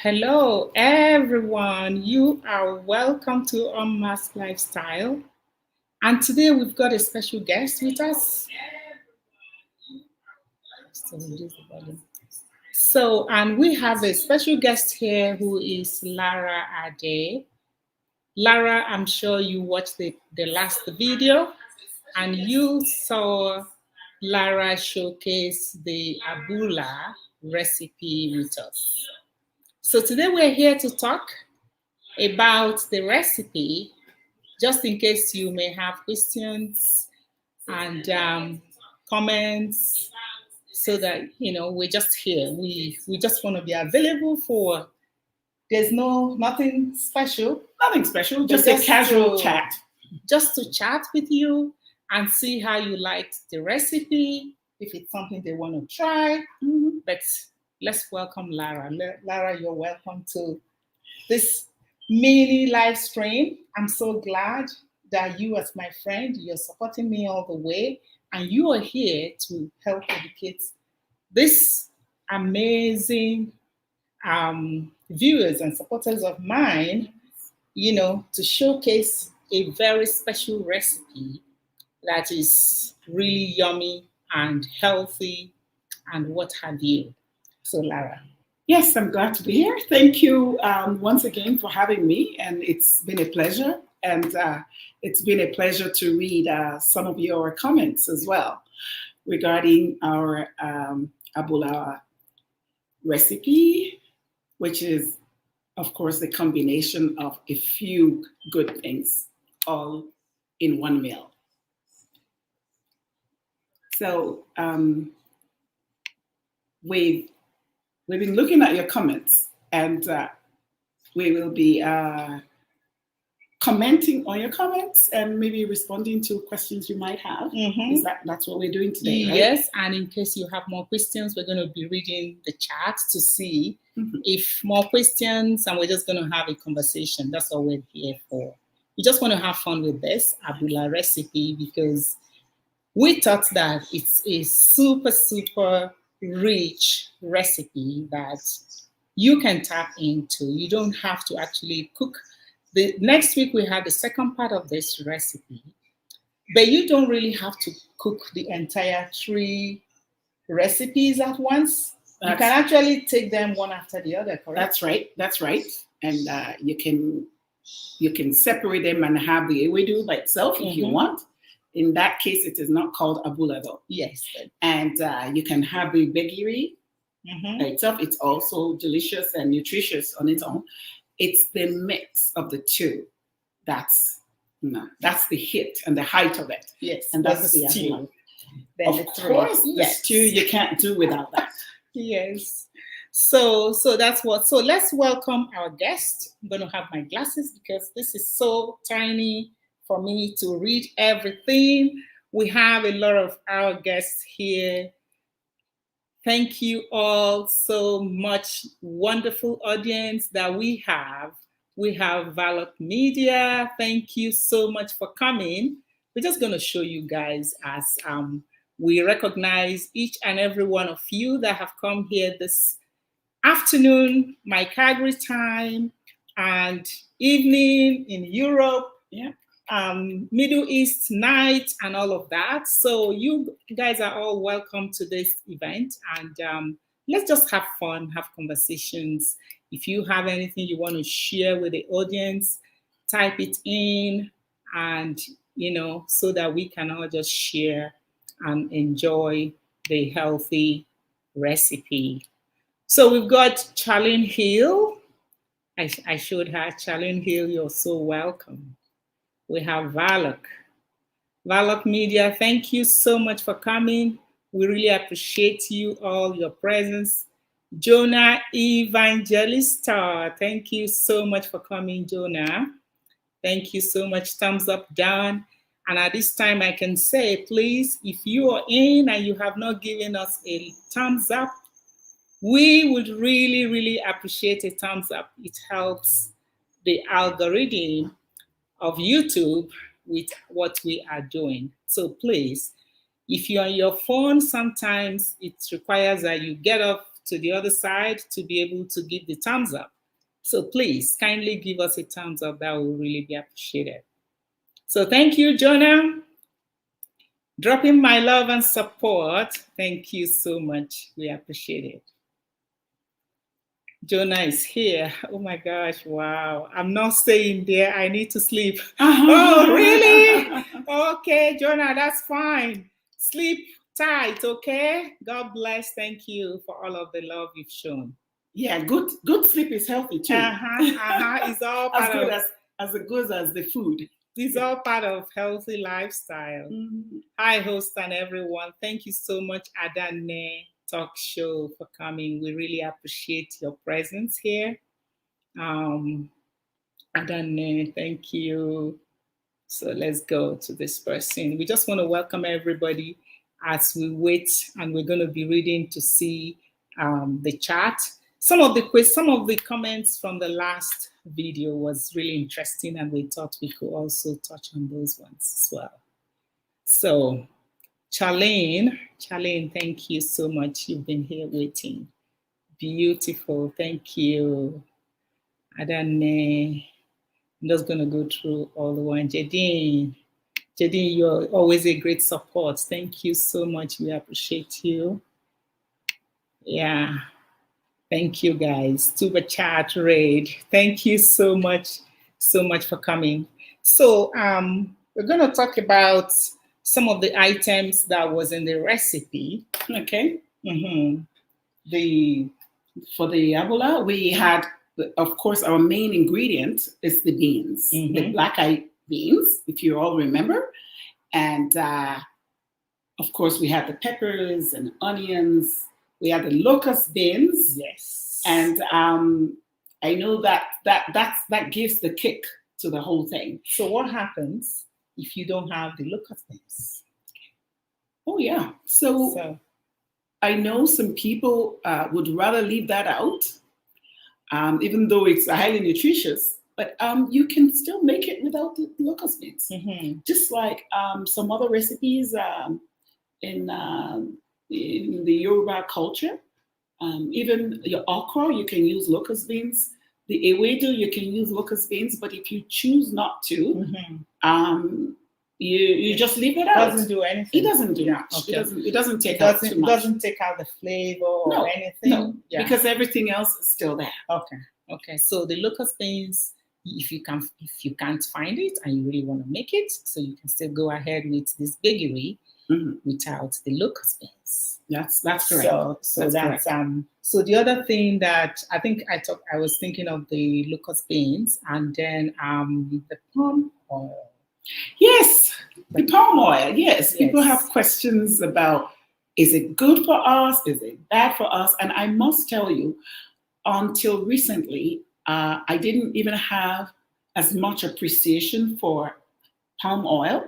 Hello, everyone. You are welcome to Unmasked Lifestyle. And today we've got a special guest with us. And we have a special guest here who is Lara Ade. Lara, I'm sure you watched the last video and you saw Lara showcase the ABULA recipe with us. So today we're here to talk about the recipe, just in case you may have questions and comments, so that we're just here. We just want to be available for. There's nothing special, just a casual chat, just to chat with you and see how you liked the recipe, if it's something they want to try. But let's welcome Lara. Lara, you're welcome to this mini live stream. I'm so glad that you, as my friend, you're supporting me all the way, and you are here to help educate this amazing viewers and supporters of mine, to showcase a very special recipe that is really yummy and healthy and what have you. So, Lara. Yes, I'm glad to be here. Thank you once again for having me, and it's been a pleasure. And it's been a pleasure to read some of your comments as well regarding our ABULA recipe, which is, of course, the combination of a few good things all in one meal. So we've been looking at your comments, and we will be commenting on your comments and maybe responding to questions you might have. That's what we're doing today, right? Yes, and in case you have more questions, we're going to be reading the chat to see if more questions, and we're just going to have a conversation. That's what we're here for. We just want to have fun with this ABULA recipe because we thought that it's a super, super rich recipe that you can tap into. You don't have to actually cook. The next week we have the second part of this recipe, but you don't really have to cook the entire 3 recipes at once. You can actually take them one after the other, correct? That's right. And you can separate them and have the ewedu by itself if you want. In that case, it is not called ABULA though. Yes. And you can have the begiri by itself. It's also delicious and nutritious on its own. It's the mix of the 2 that's the hit and the height of it. Yes. And that's the stew. Of course, the stew you can't do without that. Yes. So that's what. So let's welcome our guest. I'm going to have my glasses because this is so tiny for me to read everything. We have a lot of our guests here. Thank you all so much. Wonderful audience that we have. We have Valok Media. Thank you so much for coming. We're just going to show you guys as we recognize each and every one of you that have come here this afternoon, my Calgary time, and evening in Europe. Yeah. Middle East night and all of that. So you guys are all welcome to this event, and let's just have fun, have conversations. If you have anything you want to share with the audience, type it in, and so that we can all just share and enjoy the healthy recipe. So we've got Charlene Hill. I showed her. Charlene Hill, you're so welcome. We have Valok. Valok Media, thank you so much for coming. We really appreciate you all, your presence. Jonah Evangelista, thank you so much for coming, Jonah. Thank you so much. Thumbs up, down. And at this time, I can say, please, if you are in and you have not given us a thumbs up, we would really, really appreciate a thumbs up. It helps the algorithm of YouTube with what we are doing. So please, if you're on your phone, sometimes it requires that you get up to the other side to be able to give the thumbs up. So please, kindly give us a thumbs up. That will really be appreciated. So thank you, Jonah. Dropping my love and support. Thank you so much. We appreciate it. Jonah is here. Oh my gosh, wow. I'm not staying there. I need to sleep. Oh, really? Okay, Jonah, that's fine. Sleep tight, okay? God bless. Thank you for all of the love you've shown. Yeah, good sleep is healthy too. It's all part as good as good as the food. It's all part of healthy lifestyle. Hi, host and everyone. Thank you so much, Adane Talk Show, for coming. We really appreciate your presence here. Adane, thank you. So let's go to this person. We just want to welcome everybody as we wait, and we're going to be reading to see the chat. Some of the comments from the last video was really interesting, and we thought we could also touch on those ones as well. So, Charlene, thank you so much. You've been here waiting. Beautiful, thank you. Adane, I'm just going to go through all the ones. Jadine, you're always a great support. Thank you so much. We appreciate you. Yeah. Thank you, guys. Tuba Chat Raid. Thank you so much for coming. So we're going to talk about some of the items that was in the recipe. Okay. For the ABULA, we had, of course, our main ingredient is the beans, the black-eyed beans, if you all remember. And of course, we had the peppers and onions. We had the locust beans. Yes. And I know that gives the kick to the whole thing. So what happens if you don't have the locust beans? Oh, yeah. So I know some people would rather leave that out, even though it's highly nutritious. But you can still make it without the locust beans. Just like some other recipes in the Yoruba culture, even your okra, you can use locust beans. The ewedu, you can use locust beans, but if you choose not to, you just leave it out. It doesn't do anything. It doesn't do much. Okay. It doesn't take out too much. It doesn't take out the flavor or anything. No, because everything else is still there. Okay. So the locust beans, if you can't find it and you really want to make it, so you can still go ahead with this bakery without the locust beans. That's correct. So that's so the other thing that I think I was thinking of the locust beans, and then the palm oil. Yes, the palm oil. Yes, people have questions about, is it good for us? Is it bad for us? And I must tell you, until recently, I didn't even have as much appreciation for palm oil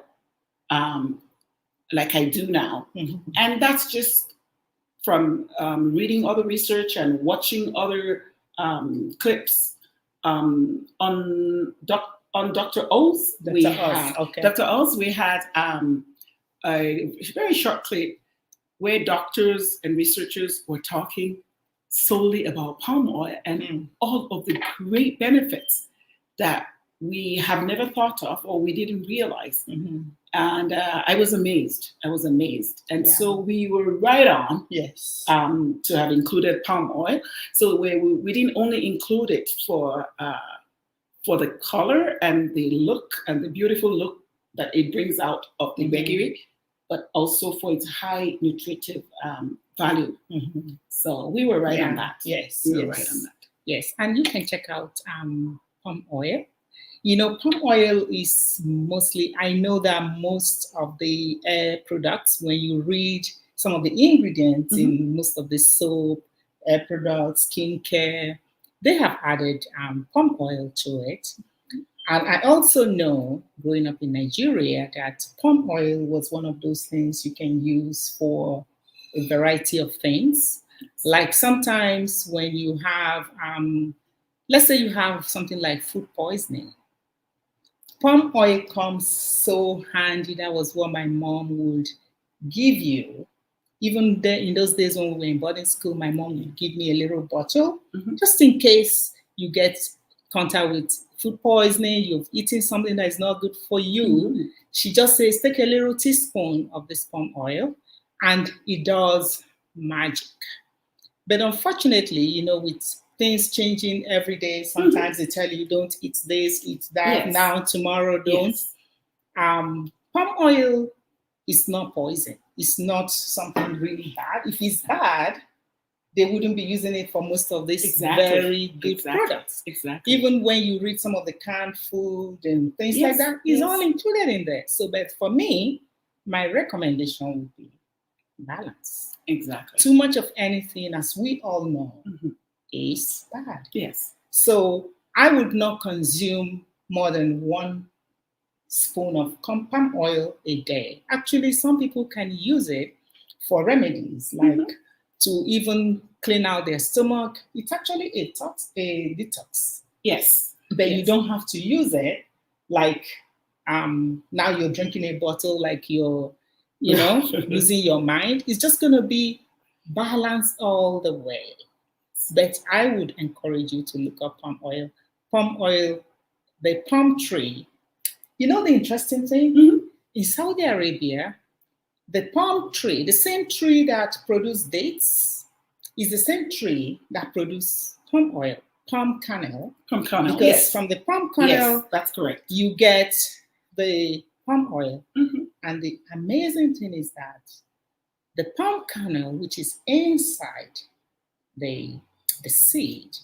like I do now. And that's just from reading other research and watching other clips on Dr. O's. Dr. O's, we had a very short clip where doctors and researchers were talking solely about palm oil and all of the great benefits that we have never thought of or we didn't realize. And I was amazed. And so we were right on to have included palm oil. So we didn't only include it for the color and the look and the beautiful look that it brings out of the bakery, but also for its high nutritive value. So we were right on that. We were right on that. Yes, and you can check out palm oil. You know, palm oil is mostly, I know that most of the products, when you read some of the ingredients in most of the soap, products, skincare, they have added palm oil to it. And I also know, growing up in Nigeria, that palm oil was one of those things you can use for a variety of things. Like sometimes when you have, let's say you have something like food poisoning, palm oil comes so handy. That was what my mom would give you. Even there, in those days when we were in boarding school, my mom would give me a little bottle just in case you get contact with food poisoning, you've eaten something that is not good for you. She just says, take a little teaspoon of this palm oil, and it does magic. But unfortunately, with things changing every day, sometimes they tell you don't eat this, eat that, now, tomorrow, don't. Palm oil is not poison. It's not something really bad. If it's bad, they wouldn't be using it for most of these very good products. Even when you read some of the canned food and things like that, it's all included in there. So, but for me, my recommendation would be balance. Too much of anything, as we all know, is bad. So I would not consume more than 1 spoon of palm oil a day. Actually, some people can use it for remedies, like to even clean out their stomach. It's actually a detox. But you don't have to use it like now you're drinking a bottle like you're, losing your mind. It's just going to be balanced all the way. But I would encourage you to look up palm oil. Palm oil, the palm tree. The interesting thing? In Saudi Arabia, the palm tree, the same tree that produces dates, is the same tree that produces palm oil, palm kernel. Because from the palm kernel, that's correct, you get the palm oil. And the amazing thing is that the palm kernel, which is inside the seed,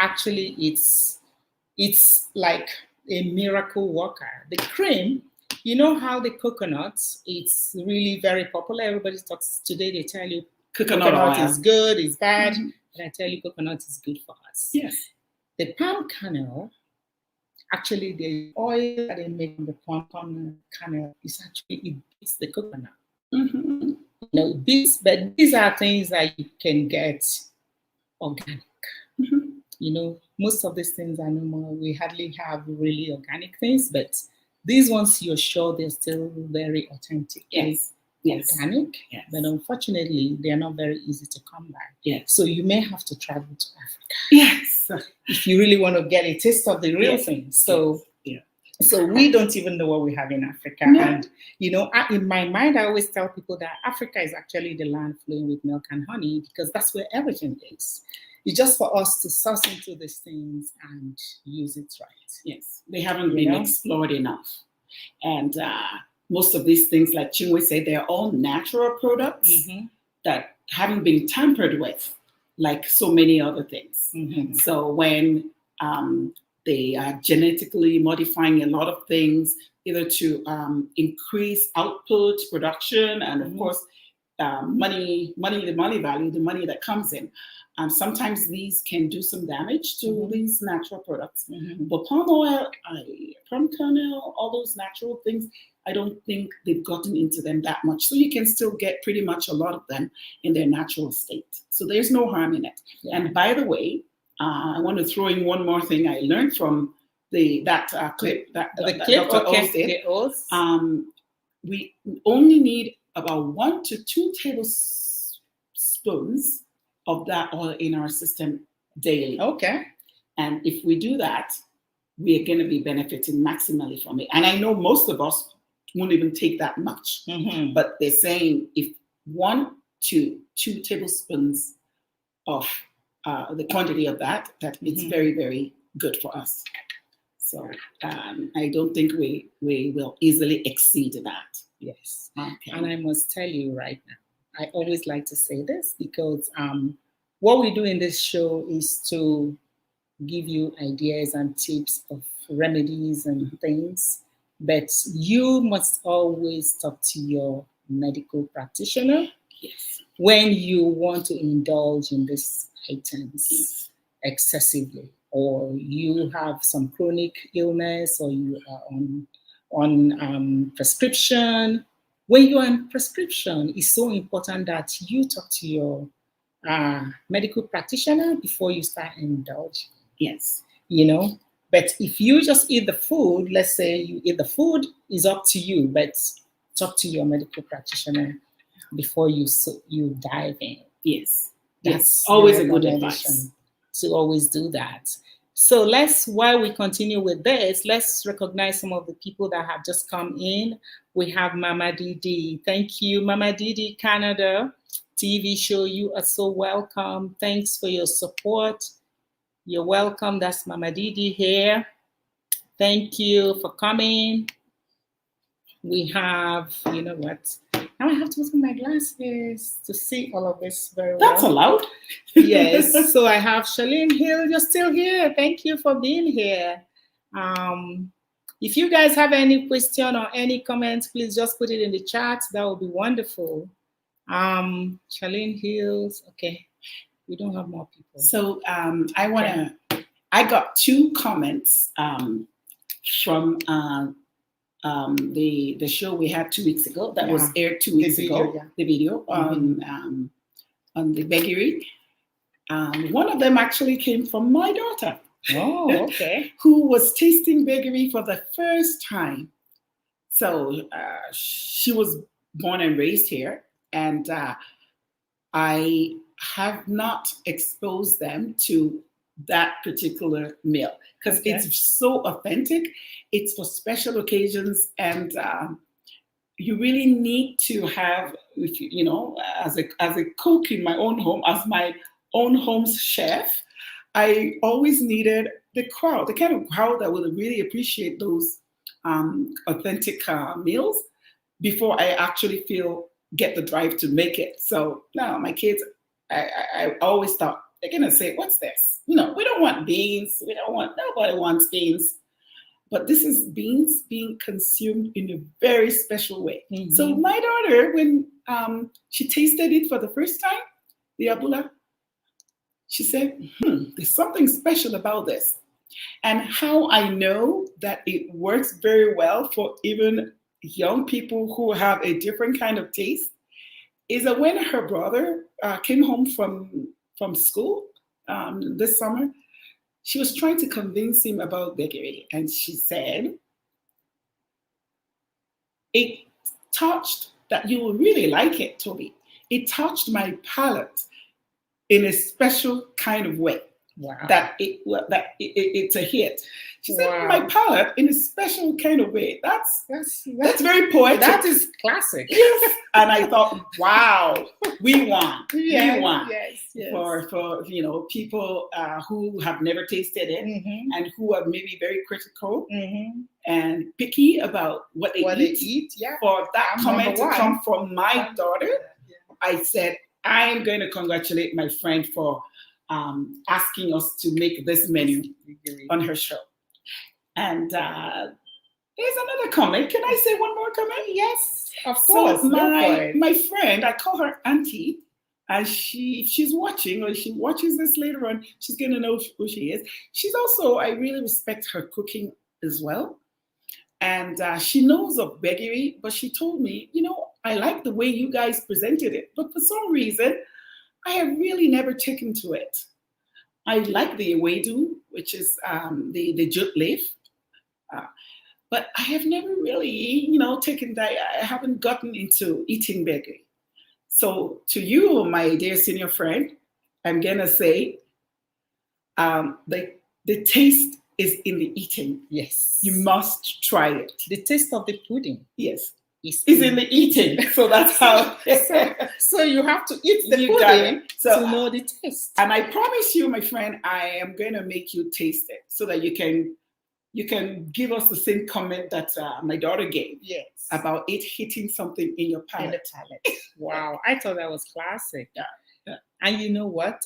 actually it's like a miracle worker. The cream, you know how the coconut, it's really very popular. Everybody talks today, they tell you coconut is good, is bad. But I tell you, coconut is good for us. The palm kernel, actually the oil that they make from the palm kernel is actually, it beats the coconut. It beats, but these are things that you can get organic. Most of these things are normal. We hardly have really organic things, but these ones, you're sure they're still very authentic. Organic, but unfortunately, they're not very easy to come by. So you may have to travel to Africa. If you really want to get a taste of the real thing. So we don't even know what we have in Africa. And, in my mind, I always tell people that Africa is actually the land flowing with milk and honey, because that's where everything is. It's just for us to source into these things and use it right. They haven't been explored enough. And most of these things, like Chinwe said, they're all natural products that haven't been tampered with, like so many other things. So when they are genetically modifying a lot of things, either to increase output, production, and of course, the money value, the money that comes in. Sometimes these can do some damage to these natural products. But palm oil, palm kernel, all those natural things, I don't think they've gotten into them that much. So you can still get pretty much a lot of them in their natural state. So there's no harm in it. And by the way, I want to throw in one more thing I learned from that clip that Dr. Oz did. We only need about 1 to 2 tablespoons of that oil in our system daily. And if we do that, we are going to be benefiting maximally from it. And I know most of us won't even take that much, but they're saying if 1 to 2 tablespoons of the quantity of that it's very, very good for us. So I don't think we will easily exceed that. And I must tell you right now, I always like to say this because what we do in this show is to give you ideas and tips of remedies and things, but you must always talk to your medical practitioner when you want to indulge in these items excessively. or you have some chronic illness, or you are on prescription. When you're on prescription, it's so important that you talk to your medical practitioner before you start indulge. Yes. You know, but if you just eat the food, let's say you eat the food, is up to you, but talk to your medical practitioner before you dive in. Yes. That's always a good advice to always do that. So while we continue with this, let's recognize some of the people that have just come in. We have Mama Didi. Thank you, Mama Didi, Canada TV show. You are so welcome. Thanks for your support. You're welcome. That's Mama Didi here. Thank you for coming. We have, you know what? Now I have to put on my glasses to see all of this very well. That's allowed. Yes. So I have Charlene Hill. You're still here. Thank you for being here. If you guys have any question or any comments, please just put it in the chat. That would be wonderful. Charlene Hills. Okay. We don't have more people. So I got 2 comments from the show we had 2 weeks ago that was aired 2 weeks ago. Yeah. The video on the beggary. One of them actually came from my daughter. Oh, okay. Who was tasting beggary for the first time. So she was born and raised here, and I have not exposed them to that particular meal because it's so authentic. It's for special occasions, and you really need to have, you know, as a cook in my own home, as my own home's chef, I always needed the kind of crowd that would really appreciate those authentic meals before I actually get the drive to make it. So now my kids, I always thought they're gonna say, "What's this? You know, we don't want beans. Nobody wants beans." But this is beans being consumed in a very special way. Mm-hmm. So my daughter, when she tasted it for the first time, the ABULA, she said, there's something special about this. And how I know that it works very well for even young people who have a different kind of taste is that when her brother came home from school this summer, she was trying to convince him about beggary. And she said, it touched, that you will really like it, Toby. It touched my palate in a special kind of way. Wow. That it's a hit. She said, my palate in a special kind of way. That's very poetic. That is classic. Yes. And I thought, wow, we won. Yes, we won. Yes. For people who have never tasted it, mm-hmm. and who are maybe very critical, mm-hmm. and picky about what they eat. Yeah. For that comment to come from my daughter, I said, I'm going to congratulate my friend for asking us to make this menu on her show. And there's another comment. Can I say one more comment? Yes, of course. So my friend, I call her Auntie, and she's watching, or she watches this later on, she's going to know who she is. She's also, I really respect her cooking as well. And she knows of beggary, but she told me, I like the way you guys presented it, but for some reason, I have really never taken to it. I like the ewedu, which is the jute leaf, but I have never really, taken that. I haven't gotten into eating beggary. So to you, my dear senior friend, I'm gonna say, the taste is in the eating. Yes, you must try it. The taste of the pudding. Yes. Is in the eating. So that's how. so you have to eat the pudding to know the taste. And I promise you, my friend, I am going to make you taste it so that you can give us the same comment that my daughter gave. Yes. About it hitting something in your palate. In the palate. Wow. I thought that was classic. Yeah. And you know what?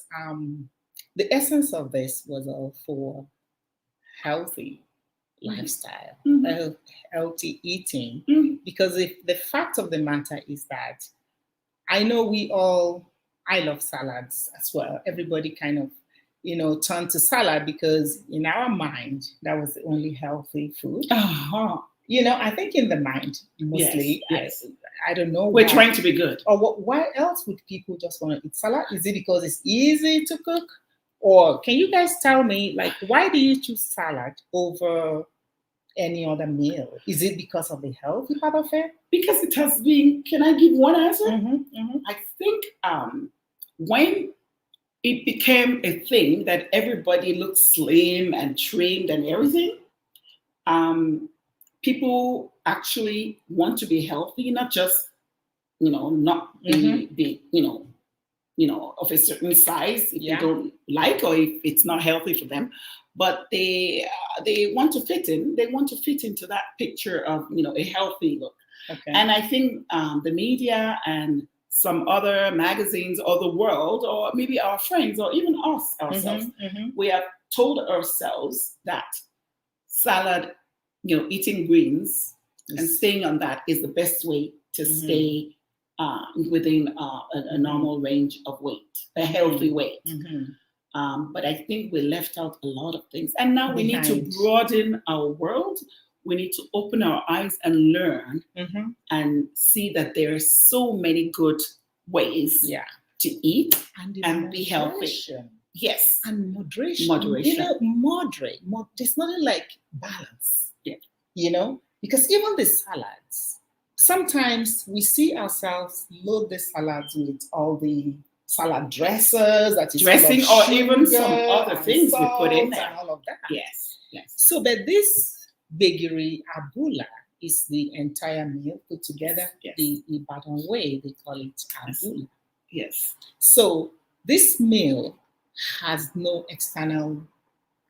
The essence of this was all for healthy lifestyle, mm-hmm. healthy eating, mm-hmm. because the fact of the matter is that I know I love salads as well. Everybody kind of turned to salad because in our mind that was the only healthy food. Uh-huh. I think in the mind mostly. Yes. I don't know. We're trying to be good. Or why else would people just want to eat salad? Is it because it's easy to cook? Or can you guys tell me, like, why do you choose salad over any other meal? Is it because of the healthy part of it? Because it has been, can I give one answer? Mm-hmm. I think when it became a thing that everybody looked slim and trimmed and everything, people actually want to be healthy, not just, not be of a certain size if they don't like, or if it's not healthy for them, but they want to fit in. They want to fit into that picture of a healthy look. Okay. And I think the media and some other magazines or the world, or maybe our friends, or even us ourselves, we have told ourselves that salad, eating greens and staying on that is the best way to stay within a normal range of weight, a healthy weight. But I think we left out a lot of things. And now we need to broaden our world. We need to open our eyes and learn and see that there are so many good ways to eat and be healthy. Yes. And moderation. Moderation. There's nothing like balance. Yeah. Because even the salads, sometimes we see ourselves load the salads with all the salad dressers, that is dressing, or even some other things we put in there. And all of that. Yes. So, but this bakery ABULA is the entire meal put together. The Ibadan way, they call it ABULA. Yes. So this meal has no external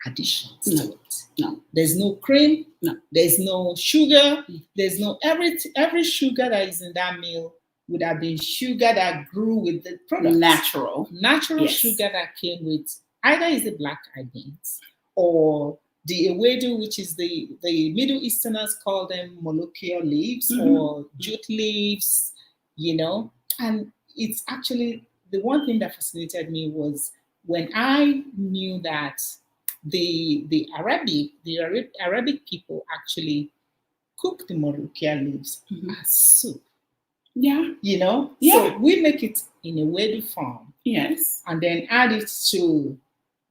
additions to it. No. There's no cream. No. There's no sugar. There's no every sugar that is in that meal would have been sugar that grew with the product. Natural Sugar that came with either is the black eyed beans or the ewedu, which is the Middle Easterners call them molokia leaves or jute leaves, and it's actually the one thing that fascinated me was when I knew that the Arabic people actually cook the molokia leaves as soup. Yeah. So we make it in a wedu form. Yes. And then add it to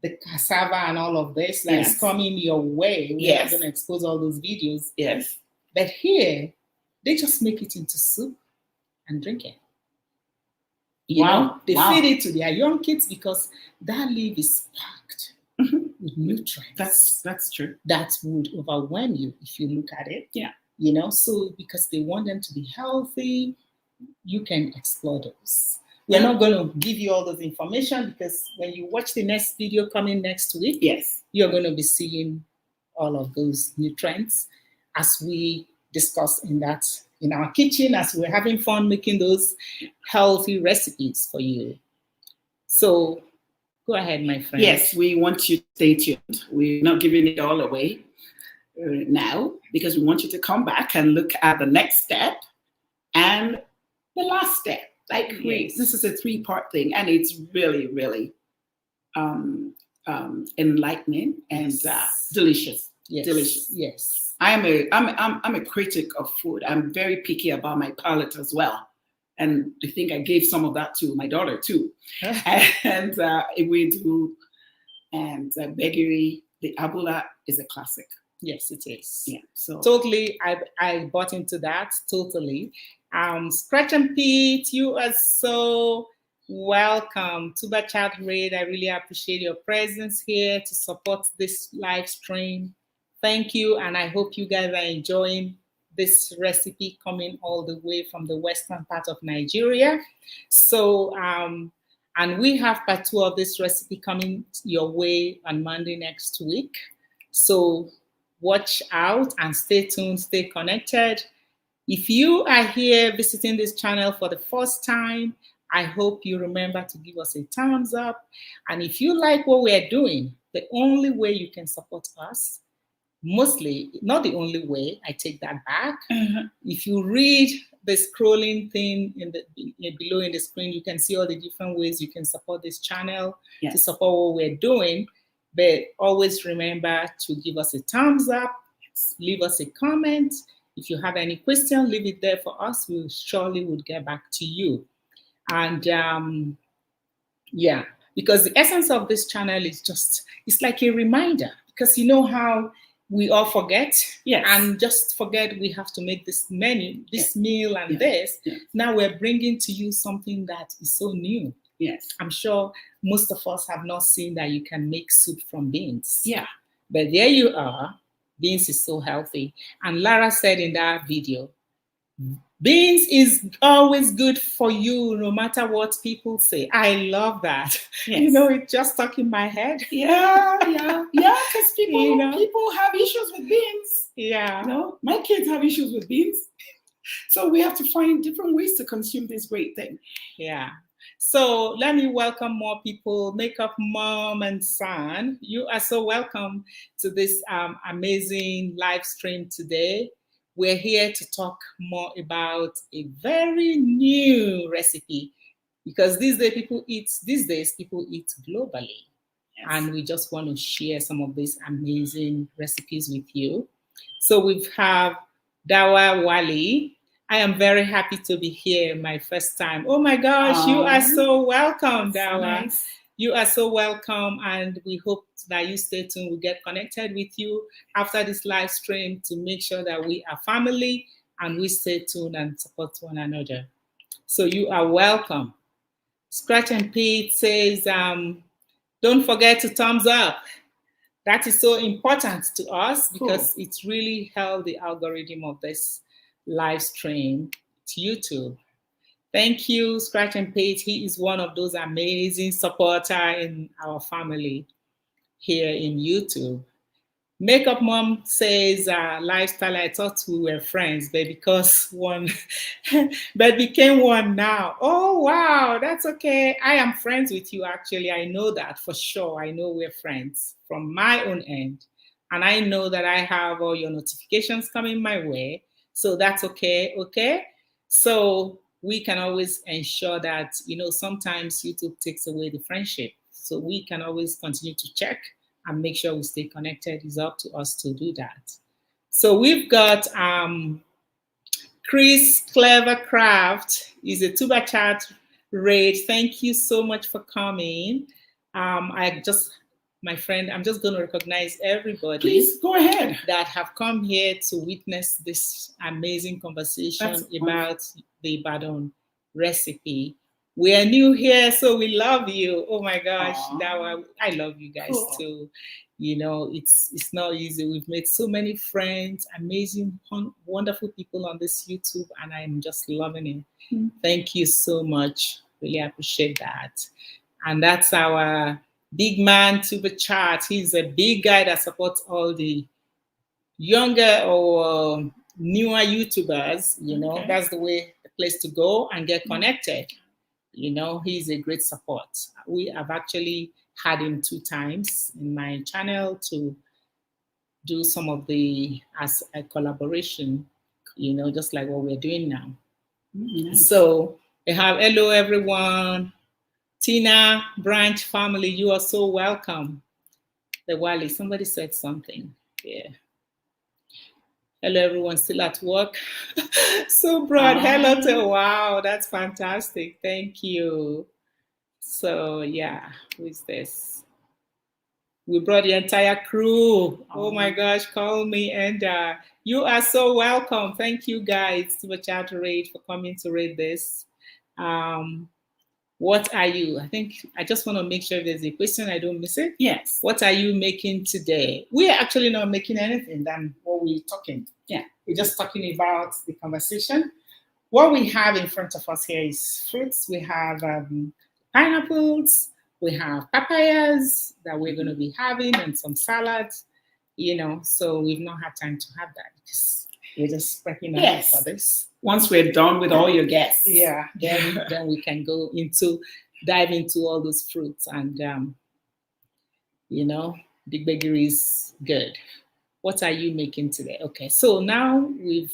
the cassava and all of this that's coming your way. We're not going to expose all those videos. Yes. But here, they just make it into soup and drink it. They feed it to their young kids because that leaf is packed with nutrients. That's true. That would overwhelm you if you look at it. Yeah. So because they want them to be healthy, you can explore those. We're not going to give you all those information because when you watch the next video coming next week, you're going to be seeing all of those nutrients as we discuss in our kitchen, as we're having fun making those healthy recipes for you. So go ahead, my friend. Yes, we want you to stay tuned. We're not giving it all away now because we want you to come back and look at the next step and the last step. This is a 3-part thing, and it's really, really enlightening and delicious. Yes. Delicious. Yes. I'm a critic of food. I'm very picky about my palate as well, and I think I gave some of that to my daughter too. And we do, and bakery, the ABULA is a classic. Yes, it is. Yeah. So totally, I bought into that totally. Scratch and Pete, you are so welcome. Tuba Chat Raid, I really appreciate your presence here to support this live stream. Thank you, and I hope you guys are enjoying this recipe coming all the way from the western part of Nigeria. So, and we have part 2 of this recipe coming your way on Monday next week. So watch out and stay tuned, stay connected. If you are here visiting this channel for the first time, I hope you remember to give us a thumbs up. And if you like what we're doing, the only way you can support us, mostly, not the only way, I take that back. If you read the scrolling thing below in the screen, you can see all the different ways you can support this channel, to support what we're doing. But always remember to give us a thumbs up, leave us a comment. If you have any question, leave it there for us. We surely would get back to you. And yeah, because the essence of this channel is it's like a reminder, because you know how we all forget, and just forget we have to make this menu, this meal, and this. Now we're bringing to you something that is so new. I'm sure most of us have not seen that you can make soup from beans. But there you are. Beans is so healthy. And Lara said in that video, beans is always good for you, no matter what people say. I love that. You know, it just stuck in my head. Because people have issues with beans. You know, my kids have issues with beans. So we have to find different ways to consume this great thing. So let me welcome more people. Makeup Mom and Son, you are so welcome to this amazing live stream today. We're here to talk more about a very new recipe, because these days people eat globally. And we just want to share some of these amazing recipes with you. So we have Dawa Wali. I am very happy to be here, my first time. Oh my gosh, you are so welcome, Dawa. Nice. You are so welcome, and we hope that you stay tuned. We'll get connected with you after this live stream to make sure that we are family and we stay tuned and support one another. So you are welcome. Scratch and Pete says, don't forget to thumbs up. That is so important to us, because it's really helped the algorithm of this live stream to YouTube. Thank you, Scratch and Page. He is one of those amazing supporters in our family here in YouTube. Makeup Mom says, lifestyle, I thought we were friends, but because one, but became one now. Oh, wow, that's okay. I am friends with you, actually. I know that for sure. I know we're friends from my own end. And I know that I have all your notifications coming my way. So that's okay, okay? So we can always ensure that, you know, sometimes YouTube takes away the friendship. So we can always continue to check and make sure we stay connected. It's up to us to do that. So we've got Chris Clevercraft. Is a tuber chat raid. Thank you so much for coming. My friend, I'm just going to recognize everybody. Please go ahead. That have come here to witness this amazing conversation about the Ibadan recipe. We are new here, so we love you. Oh my gosh, Dawa, I love you guys too. You know, it's not easy. We've made so many friends, amazing, wonderful people on this YouTube, and I'm just loving it. Thank you so much. Really appreciate that. And that's our big man tuber chat. He's a big guy that supports all the younger or newer YouTubers. You know, that's the place to go and get connected. You know, he's a great support. We have actually had him 2 times in my channel to do some of as a collaboration, you know, just like what we're doing now. Nice. So we have, hello everyone. Tina Branch family, you are so welcome. The Wally, somebody said something. Yeah. Hello, everyone, still at work. So broad. Hello to, wow, that's fantastic. Thank you. So yeah, who is this? We brought the entire crew. Oh my gosh, call me. And you are so welcome. Thank you guys to the chat raid for coming to read this. What are you? I think I just want to make sure if there's a question, I don't miss it. Yes. What are you making today? We are actually not making anything than what we're talking. Yeah. We're just talking about the conversation. What we have in front of us here is fruits. We have pineapples. We have papayas that we're going to be having, and some salads, you know. So we've not had time to have that because we're just prepping up for this. Once we're done with all your guests, then we can go dive into all those fruits, and you know, the bakery is good. What are you making today? Okay, so now we've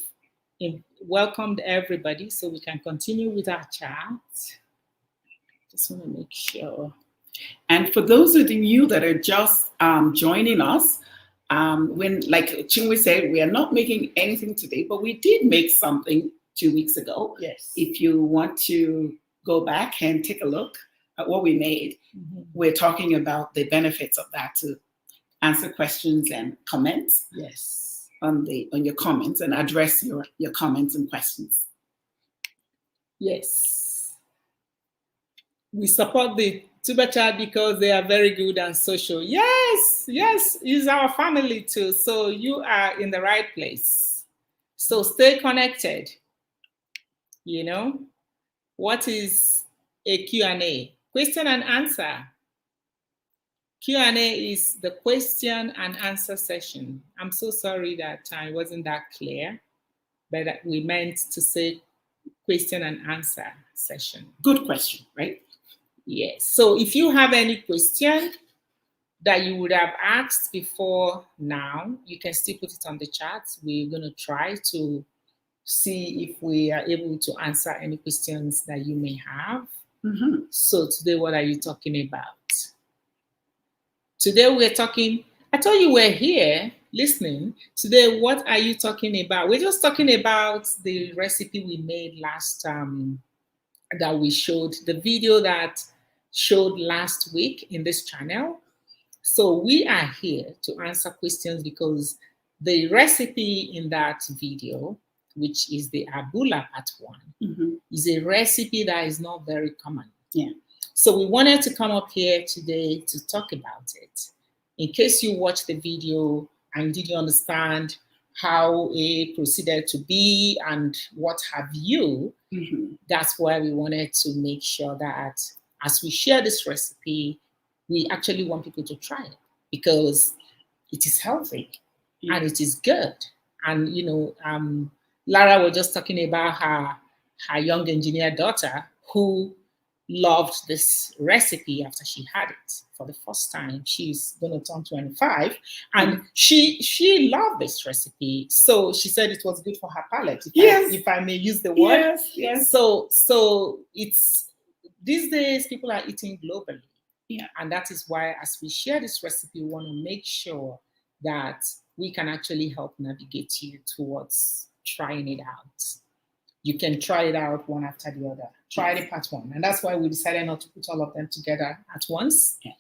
welcomed everybody so we can continue with our chat. Just want to make sure. And for those of you that are just joining us, when, like Chinwe said, we are not making anything today, but we did make something 2 weeks ago. Yes. If you want to go back and take a look at what we made, we're talking about the benefits of that to answer questions and comments. Yes. On your comments and address your comments and questions. Yes. We support the Tuba Chat because they are very good and social. Yes, yes, it's our family too. So you are in the right place. So stay connected. You know, what is a Q&A? Question and answer. Q&A is the question and answer session. I'm so sorry that I wasn't that clear, but we meant to say question and answer session. Good question, right? Yes. So if you have any question that you would have asked before now, you can still put it on the chat. We're going to try to see if we are able to answer any questions that you may have. So today, what are you talking about? Today we're talking, I told you we're here listening. Today, what are you talking about? We're just talking about the recipe we made last, that we showed, the video that showed last week in this channel. So we are here to answer questions because the recipe in that video, which is the ABULA part 1, is a recipe that is not very common. Yeah. So we wanted to come up here today to talk about it. In case you watched the video and didn't understand how it proceeded to be and what have you, that's why we wanted to make sure that as we share this recipe, we actually want people to try it because it is healthy and it is good. And, you know, Lara was just talking about her young engineer daughter who loved this recipe after she had it for the first time. She's going to turn 25 and she loved this recipe. So she said it was good for her palate, if I may use the word. Yes. So it's, these days people are eating globally. Yeah. And that is why as we share this recipe, we want to make sure that we can actually help navigate you towards trying it out. You can try it out one after the other. Try the part 1. And that's why we decided not to put all of them together at once. Yes.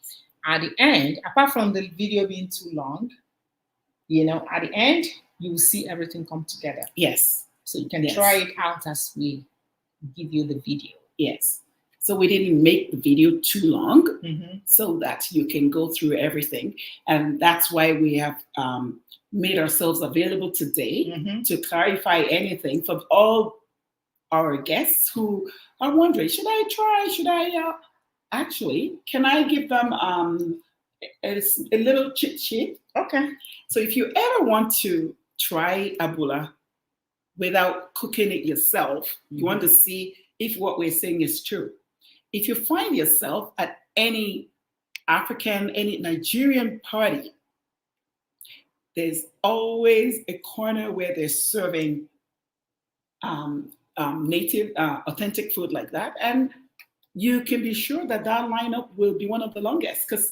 At the end, apart from the video being too long, you know, at the end, you will see everything come together. Yes. So you can try it out as we give you the video. Yes. So we didn't make the video too long so that you can go through everything. And that's why we have made ourselves available today to clarify anything for all our guests who are wondering, should I try? Should I? Actually, can I give them a little cheat sheet? Okay. So if you ever want to try ABULA without cooking it yourself, you want to see if what we're saying is true. If you find yourself at any African, any Nigerian party, there's always a corner where they're serving native, authentic food like that. And you can be sure that that lineup will be one of the longest because,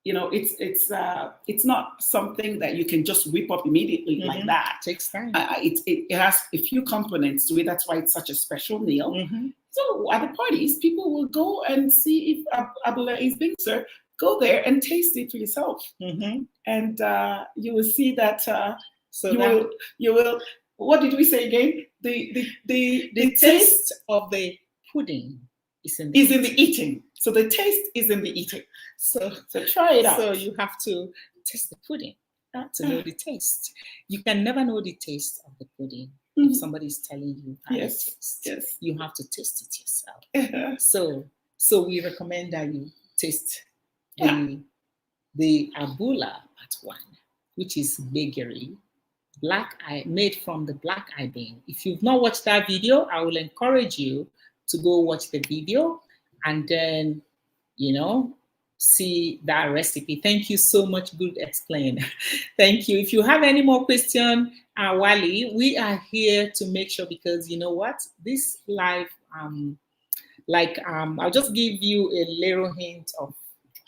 you know, it's not something that you can just whip up immediately like that. It takes time. It has a few components to it. That's why it's such a special meal. So at the parties, people will go and see if ABULA is being served. Go there and taste it for yourself, and you will see that. You will. What did we say again? The taste of the pudding is in the eating. So the taste is in the eating. So try it out. So you have to taste the pudding to know the taste. You can never know the taste of the pudding if somebody is telling you how it tastes. Yes. You have to taste it yourself. So we recommend that you taste the ABULA part 1, which is bakery, made from the black eye bean. If you've not watched that video, I will encourage you to go watch the video and then, you know, see that recipe. Thank you so much. Good explain. Thank you. If you have any more questions, Wally, we are here to make sure, because you know what? This live, I'll just give you a little hint of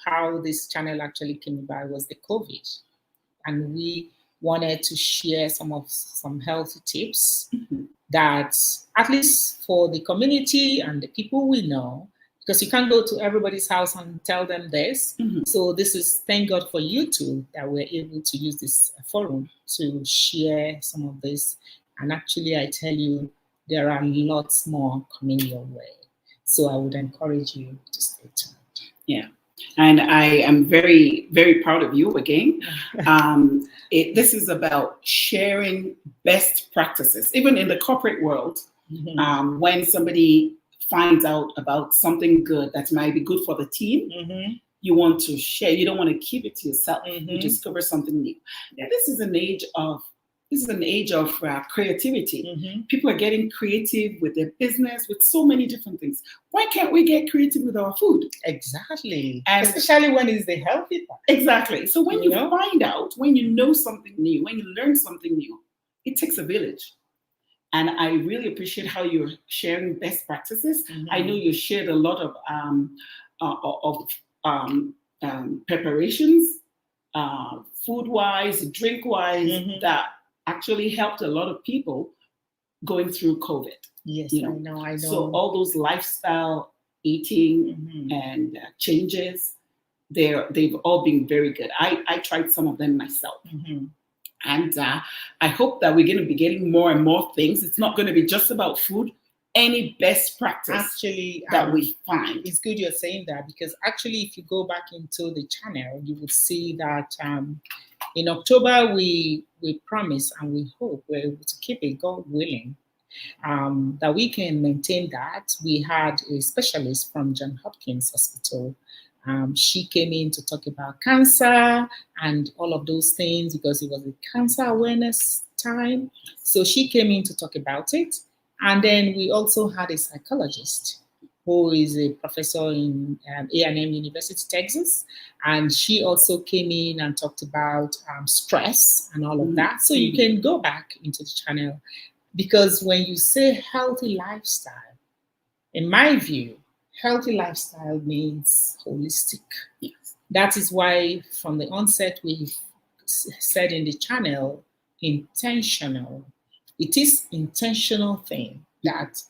how this channel actually came about. Was the COVID, and we wanted to share some healthy tips that, at least for the community and the people we know, because you can't go to everybody's house and tell them this. So this is, thank God for you two, that we're able to use this forum to share some of this. And actually, I tell you, there are lots more coming your way. So I would encourage you to stay tuned. Yeah. And I am very, very proud of you again. This is about sharing best practices, even in the corporate world. When somebody finds out about something good that might be good for the team, you want to share. You don't want to keep it to yourself. You discover something new. Yeah, this is an age of creativity. People are getting creative with their business, with so many different things. Why can't we get creative with our food? Exactly. And especially when it's the healthy part. Exactly. So when you find out, when you know something new, when you learn something new, it takes a village. And I really appreciate how you're sharing best practices. I know you shared a lot of preparations, food-wise, drink-wise, that actually helped a lot of people going through COVID. Yes, I know. So all those lifestyle eating and changes, they've all been very good. I tried some of them myself. And I hope that we're going to be getting more and more things. It's not going to be just about food. Any best practice actually that we find. It's good you're saying that, because actually, if you go back into the channel, you will see that in October we promise and we hope we're able to keep it, God willing, that we can maintain that. We had a specialist from Johns Hopkins Hospital. She came in to talk about cancer and all of those things, because it was a cancer awareness time. So she came in to talk about it. And then we also had a psychologist who is a professor in A&M University, Texas. And she also came in and talked about stress and all of that. So you can go back into the channel, because when you say healthy lifestyle, in my view, healthy lifestyle means holistic. Yes. That is why from the onset we've said in the channel, intentional. It is intentional thing that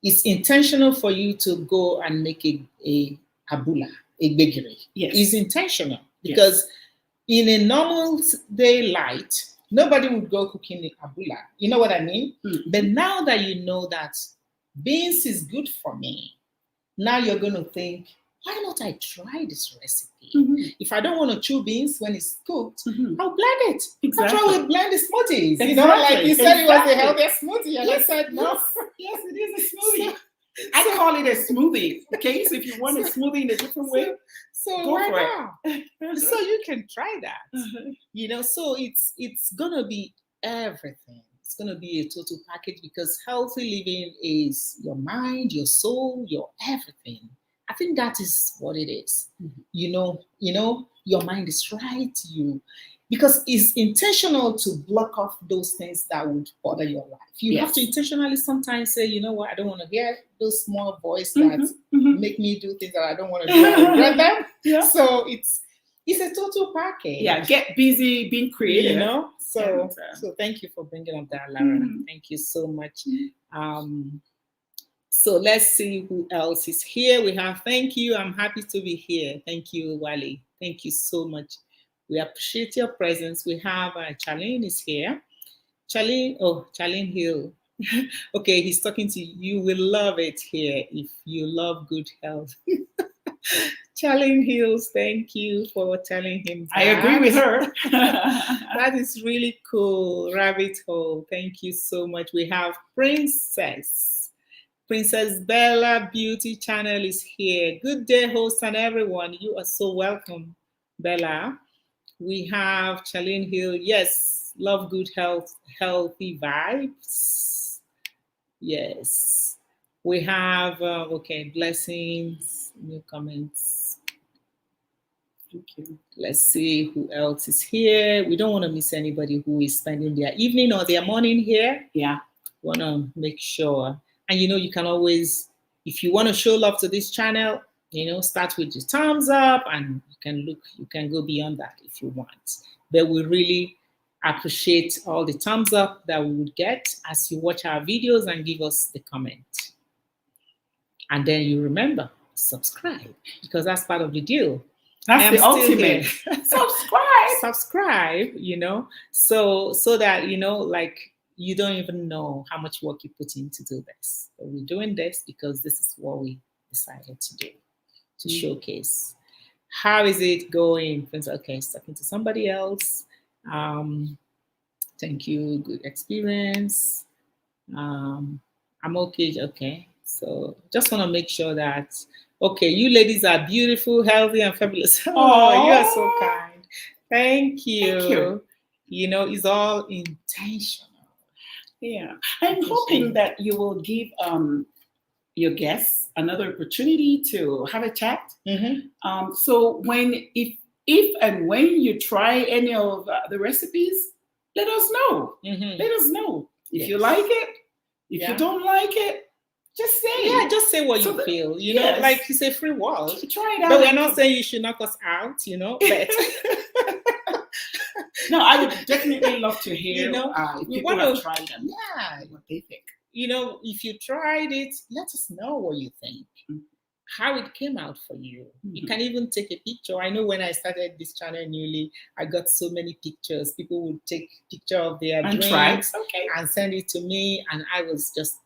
it's intentional for you to go and make a ABULA, a bakery. Yes. It's intentional, because in a normal daylight, nobody would go cooking the ABULA. You know what I mean? But now that you know that beans is good for me, now you're going to think, why not I try this recipe? If I don't want to chew beans when it's cooked, I'll blend it. That's why we blend the smoothies. Exactly. You know, like you said, it was the healthiest smoothie. And I said, no. Yes, it is a smoothie. I call it a smoothie. Okay, so if you want a smoothie in a different way, so go why for it. not? So you can try that. You know, so it's gonna be everything. It's gonna be a total package, because healthy living is your mind, your soul, your everything. I think that is what it is. You know, your mind is right. Because it's intentional to block off those things that would bother your life. You have to intentionally sometimes say, you know what, I don't want to hear those small voices that make me do things that I don't want to do. I regret them. So it's a total package. Yeah, get busy being creative. You know? So thank you for bringing up that, Lara. Thank you so much. So let's see who else is here. We have, thank you. I'm happy to be here. Thank you, Wally. Thank you so much. We appreciate your presence. We have Charlene is here. Charlene Hill. Okay, he's talking to you. You will love it here if you love good health. Charlene Hills, thank you for telling him that. I agree with her. That is really cool. Rabbit hole. Thank you so much. We have Princess Bella Beauty Channel is here. Good day, host and everyone. You are so welcome, Bella. We have Charlene Hill. Yes, love good health, healthy vibes. Yes. We have, blessings, new comments. Thank you. Let's see who else is here. We don't want to miss anybody who is spending their evening or their morning here. Yeah. Want to make sure. And you can always, if you want to show love to this channel, start with the thumbs up, and you can go beyond that if you want. But we really appreciate all the thumbs up that we would get as you watch our videos and give us the comment. And then you remember, subscribe, because that's part of the deal. That's the ultimate. Subscribe, so that, like, you don't even know how much work you put in to do this. But we're doing this because this is what we decided to do, to showcase. How is it going? Okay, talking to somebody else. Thank you. Good experience. I'm okay. Okay. So just want to make sure that, okay, you ladies are beautiful, healthy, and fabulous. Oh, you are so kind. Thank you. Thank you. It's all intentional. Yeah. I'm hoping that you will give your guests another opportunity to have a chat. Mm-hmm. So if and when you try any of the recipes, let us know. Mm-hmm. Let us know if you like it. If you don't like it, just say. Yeah, just say what you feel. Like it's a free world. Try it out. But we're not saying you should knock us out. But no, I would definitely love to hear if people have tried them. Yeah, what they think. If you tried it, let us know what you think. Mm-hmm. How it came out for you. Mm-hmm. You can even take a picture. I know when I started this channel newly, I got so many pictures. People would take picture of their drinks and send it to me, and it was just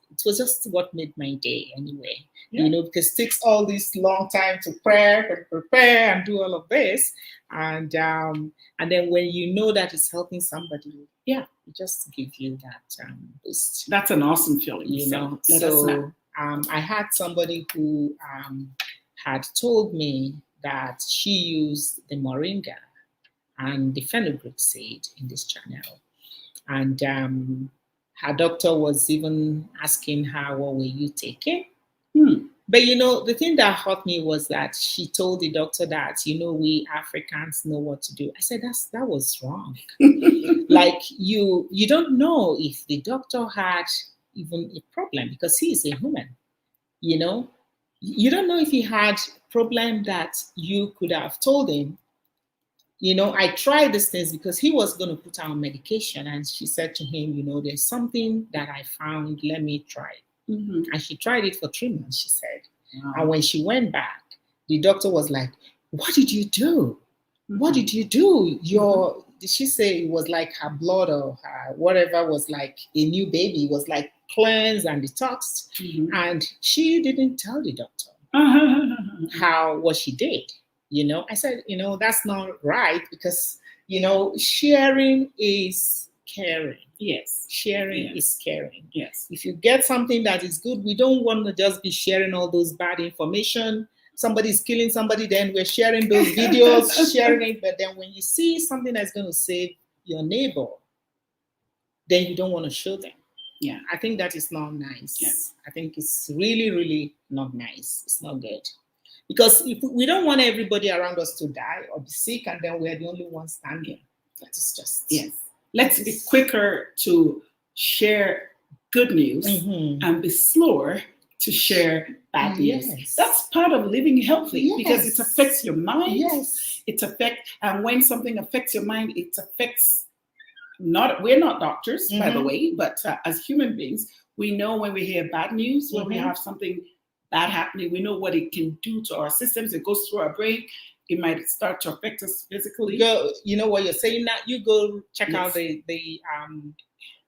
what made my day anyway. Yeah. Because it takes all this long time to prepare and do all of this, and then when you know that it's helping somebody, it just gives you that boost. That's an awesome feeling. Let us know. I had somebody who had told me that she used the moringa and the fenugreek seed in this channel. And her doctor was even asking her, what were you taking? But the thing that hurt me was that she told the doctor that, we Africans know what to do. I said, that was wrong. Like you don't know if the doctor had even a problem, because he is a human. You don't know if he had a problem that you could have told him. I tried these things because he was going to put her on medication, and she said to him, there's something that I found, let me try it. Mm-hmm. And she tried it for 3 months, she said. Wow. And when she went back, the doctor was like, what did you do? Mm-hmm. What did you do? Did she say it was like her blood or her whatever was like a new baby, was like cleansed and detoxed? Mm-hmm. And she didn't tell the doctor what she did. I said, that's not right, because, sharing is caring. Yes. Sharing is caring. Yes. If you get something that is good, we don't want to just be sharing all those bad information. Somebody's killing somebody, then we're sharing those videos, sharing it. But then when you see something that's going to save your neighbor, then you don't want to show them. Yeah. I think that is not nice. Yeah. I think it's really, really not nice. It's not good. Because if we don't want everybody around us to die or be sick, and then we're the only ones standing. That is just... Yes. Let's be quicker to share good news and be slower to share bad news. Yes. That's part of living healthy, because it affects your mind. Yes. And when something affects your mind, it affects... We're not doctors, by the way, but as human beings, we know when we hear bad news, when we have something bad happening, we know what it can do to our systems. It goes through our brain. It might start to affect us physically. You know what you're saying now? You go check out the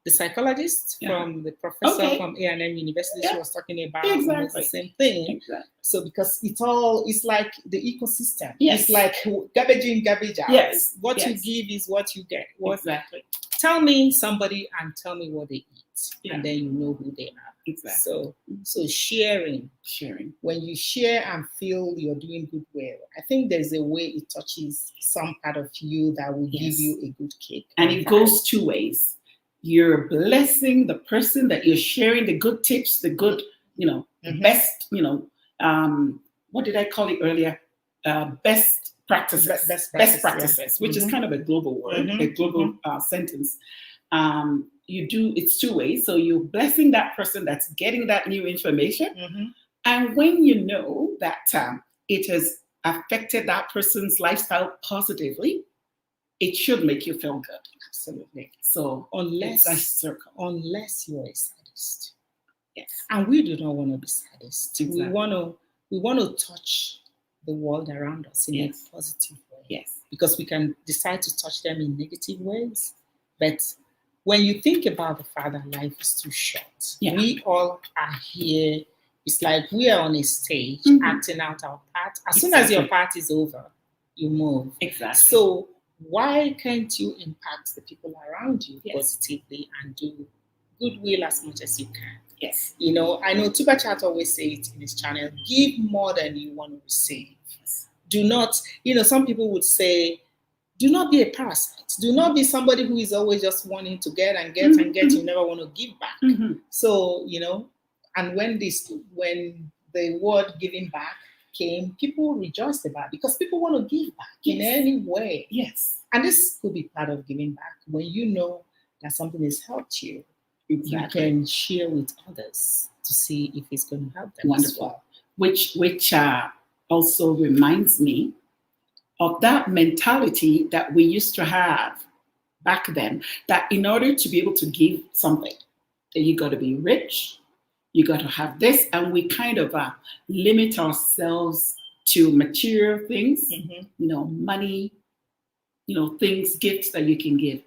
psychologist from the professor from A&M University. She was talking about almost the same thing. Exactly. So because it's like the ecosystem. Yes. It's like garbage in, garbage out. Yes. What you give is what you get. Exactly. Tell me somebody and tell me what they eat, and then you know who they are. Exactly. So sharing. When you share and feel you're doing good well, I think there's a way it touches some part of you that will give you a good kick. And it goes 2 ways. You're blessing the person that you're sharing the good tips, the good, the best, what did I call it earlier? Best practices, best practices, which is Mhm. kind of a global word, Mhm. a global sentence. You do, it's two ways. So you're blessing that person that's getting that new information. Mhm. And when you know that it has affected that person's lifestyle positively, it should make you feel good. Absolutely. So it's a circle. Unless you're a sadist. Yes. And we do not want to be sadists. Exactly. We want to touch the world around us in Yes. a positive way. Yes. Because we can decide to touch them in negative ways. But when you think about the fact that life is too short, Yeah. we all are here. It's like we are on a stage acting out our part. As soon as your part is over, you move. Exactly. So why can't you impact the people around you positively and do goodwill as much as you can? Yes. You know, I know Tuba Chat always say it in his channel, give more than you want to receive. Yes. Do not, some people would say, do not be a parasite. Do not be somebody who is always just wanting to get and get and get. You never want to give back. So, and when the word giving back came, people rejoiced about it because people want to give back in any way. Yes. And this could be part of giving back when you know that something has helped you. Exactly. You can share with others to see if it's going to help them. Wonderful. As well. Which also reminds me of that mentality that we used to have back then, that in order to be able to give something, that you got to be rich, you got to have this, and we kind of limit ourselves to material things, money, things, gifts that you can give.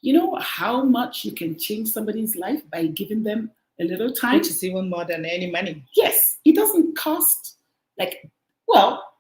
You know how much you can change somebody's life by giving them a little time? Which is even more than any money. Yes, it doesn't cost,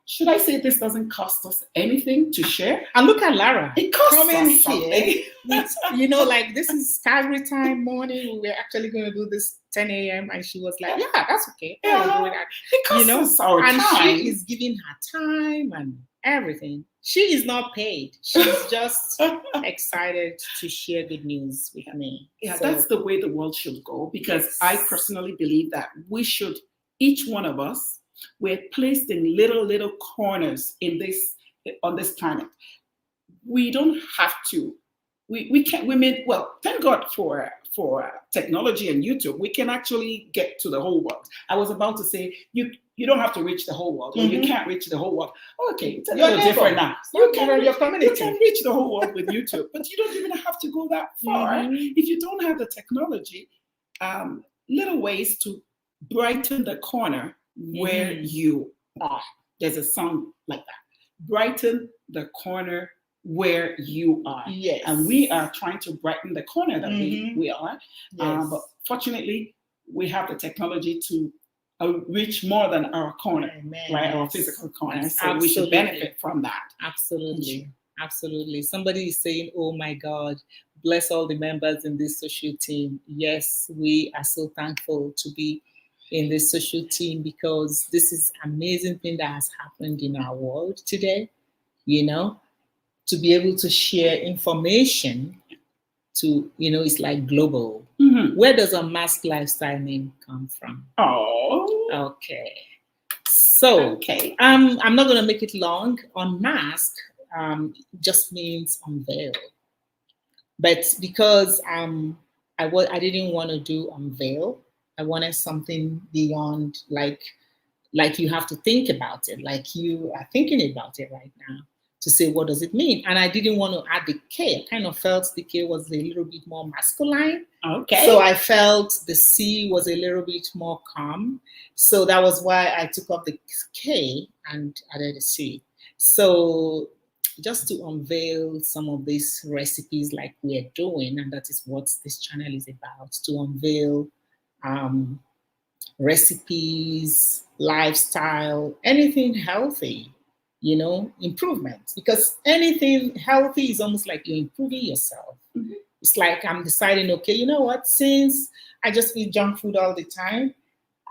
should I say this doesn't cost us anything to share? And look at Lara. It costs us something. With, this is Calvary time morning. We were actually going to do this 10 a.m. And she was like, yeah, that's okay. Yeah, it costs us our time. And she is giving her time and everything. She is not paid. She's just excited to share good news with me. Yeah, that's the way the world should go, because I personally believe that we should, each one of us, we're placed in little corners on this planet. We don't have to. We can't. Thank God for technology and YouTube. We can actually get to the whole world. I was about to say you don't have to reach the whole world, or you can't reach the whole world. Okay, it's a little different now. You can reach the whole world with YouTube, but you don't even have to go that far if you don't have the technology. Little ways to brighten the corner where you are. There's a song like that. Brighten the corner where you are. Yes. And we are trying to brighten the corner that we are. Yes. But fortunately, we have the technology to reach more than our corner, right? Our physical corner. So we should benefit from that. Absolutely. Absolutely. Somebody is saying, oh my God, bless all the members in this social team. Yes, we are so thankful to be in this social team, because this is amazing thing that has happened in our world today, to be able to share information to, it's like global. Where does a mask lifestyle name come from? Oh. Okay. So, I'm not going to make it long. Unmask just means unveil. But because I didn't want to do unveil, I wanted something beyond, like you have to think about it, like you are thinking about it right now, to say, what does it mean? And I didn't want to add the K. I kind of felt the K was a little bit more masculine. Okay. So I felt the C was a little bit more calm. So that was why I took up the K and added a C. So just to unveil some of these recipes like we're doing, and that is what this channel is about, to unveil recipes, lifestyle, anything healthy, improvement. Because anything healthy is almost like you're improving yourself. It's like I'm deciding, okay, you know what, since I just eat junk food all the time,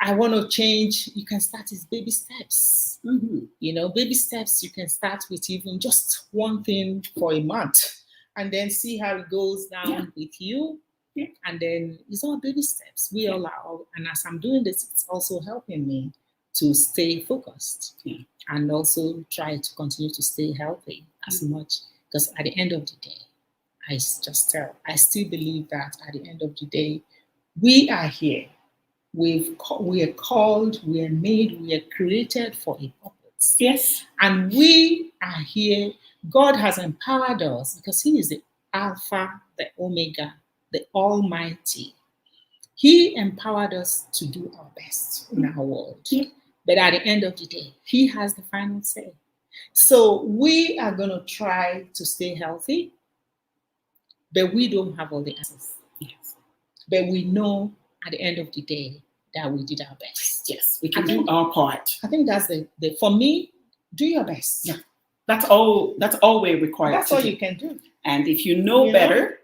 I want to change. You can start with baby steps. Baby steps, you can start with even just one thing for a month, and then see how it goes down with you. Yeah. And then it's all baby steps. We all are. And as I'm doing this, it's also helping me to stay focused, Yeah. and also try to continue to stay healthy as much. Because at the end of the day, I still believe that at the end of the day, we are here. We are called, we are made, we are created for a purpose. Yes. And we are here. God has empowered us because He is the Alpha, the Omega, the Almighty. He empowered us to do our best in our world. Yeah. But at the end of the day, He has the final say. So we are going to try to stay healthy, but we don't have all the answers. Yes. But we know at the end of the day that we did our best. Yes. We can do our part. I think that's the for me, do your best. Yeah. That's all we're required. That's all you can do. And if you know better,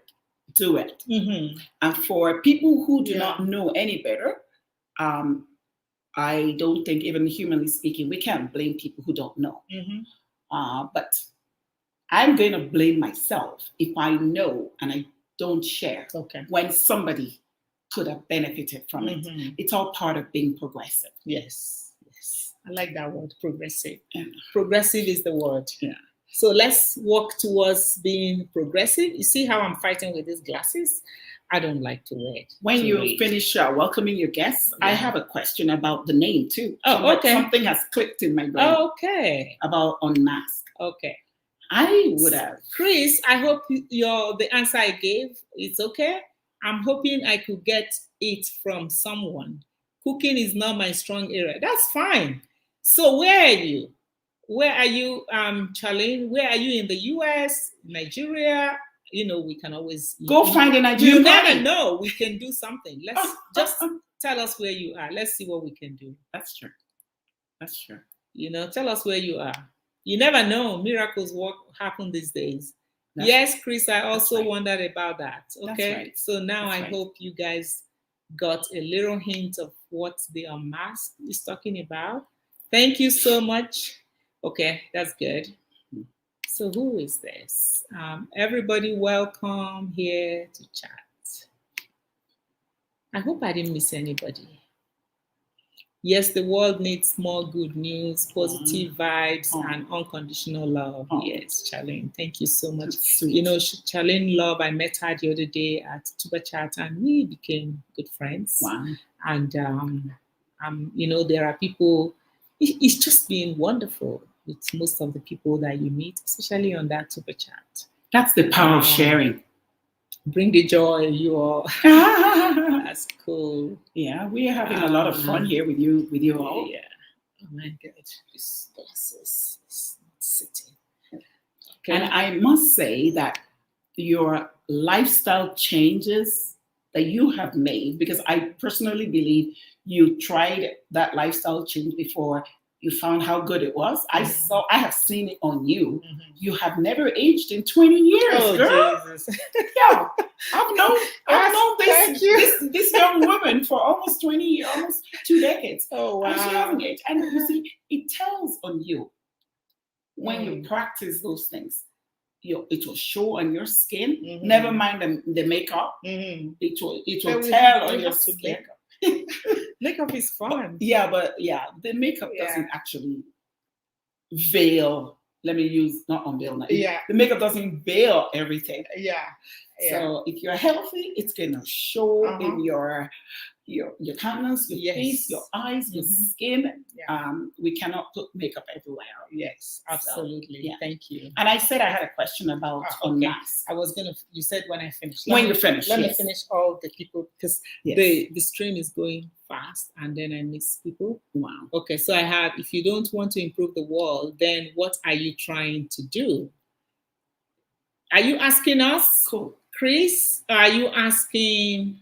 do it. Mm-hmm. And for people who do not know any better, I don't think, even humanly speaking, we can't blame people who don't know. Mm-hmm. But I'm going to blame myself if I know and I don't share when somebody could have benefited from it. It's all part of being progressive. Yes. Yes. I like that word, progressive. Yeah. Progressive is the word. Yeah. So let's work towards being progressive. You see how I'm fighting with these glasses? I don't like to wear it. When you finish welcoming your guests, I have a question about the name too. Oh, okay. Something has clicked in my brain. Okay. About unmask. Okay. I would have. Chris, I hope the answer I gave is okay. I'm hoping I could get it from someone. Cooking is not my strong area. That's fine. So where are you? Where are you, Charlene? Where are you in the US, Nigeria? We can always go find a Nigerian. You never know. We can do something. Let's just tell us where you are. Let's see what we can do. That's true. That's true. Tell us where you are. You never know. Miracles happen these days. Yes, Chris, I also wondered about that. Okay. Right. So now I hope you guys got a little hint of what the unmasked is talking about. Thank you so much. Okay, that's good. So who is this? Everybody welcome here to chat. I hope I didn't miss anybody. Yes, the world needs more good news, positive vibes, and unconditional love. Yes, Charlene, thank you so much. Charlene Love, I met her the other day at Tuba Chat, and we became good friends. Wow. And, there are people, it's just been wonderful with most of the people that you meet, especially on that Tuba Chat. That's the power of sharing. Bring the joy, you all. That's cool. Yeah, we are having a lot of fun here with you all. Yeah. Oh my God, these glasses is not sitting. Okay. And I must say that your lifestyle changes that you have made, because I personally believe you tried that lifestyle change before you found how good it was. I have seen it on you. You have never aged in 20 years, girl. Jesus. Yeah, I've known this young woman for almost 20 years, almost 2 decades. Oh, wow. And she hasn't aged. And you see, it tells on you when you practice those things. It will show on your skin. Never mind the makeup. It will tell on your skin. Makeup is fun. Yeah, but the makeup doesn't actually veil. Let me use not unveil now. Yeah, the makeup doesn't veil everything. Yeah. So if you're healthy, it's gonna show in your countenance, your face, your eyes, your skin. Yeah. We cannot put makeup everywhere. Yes, absolutely. So, Thank you. And I said I had a question about unmask. I was gonna. You said when I finish. When you finish. Let me finish all the people because the stream is going fast and then I miss people. Wow. Okay, so I have. If you don't want to improve the world, then what are you trying to do? Are you asking us? Cool. Chris, are you asking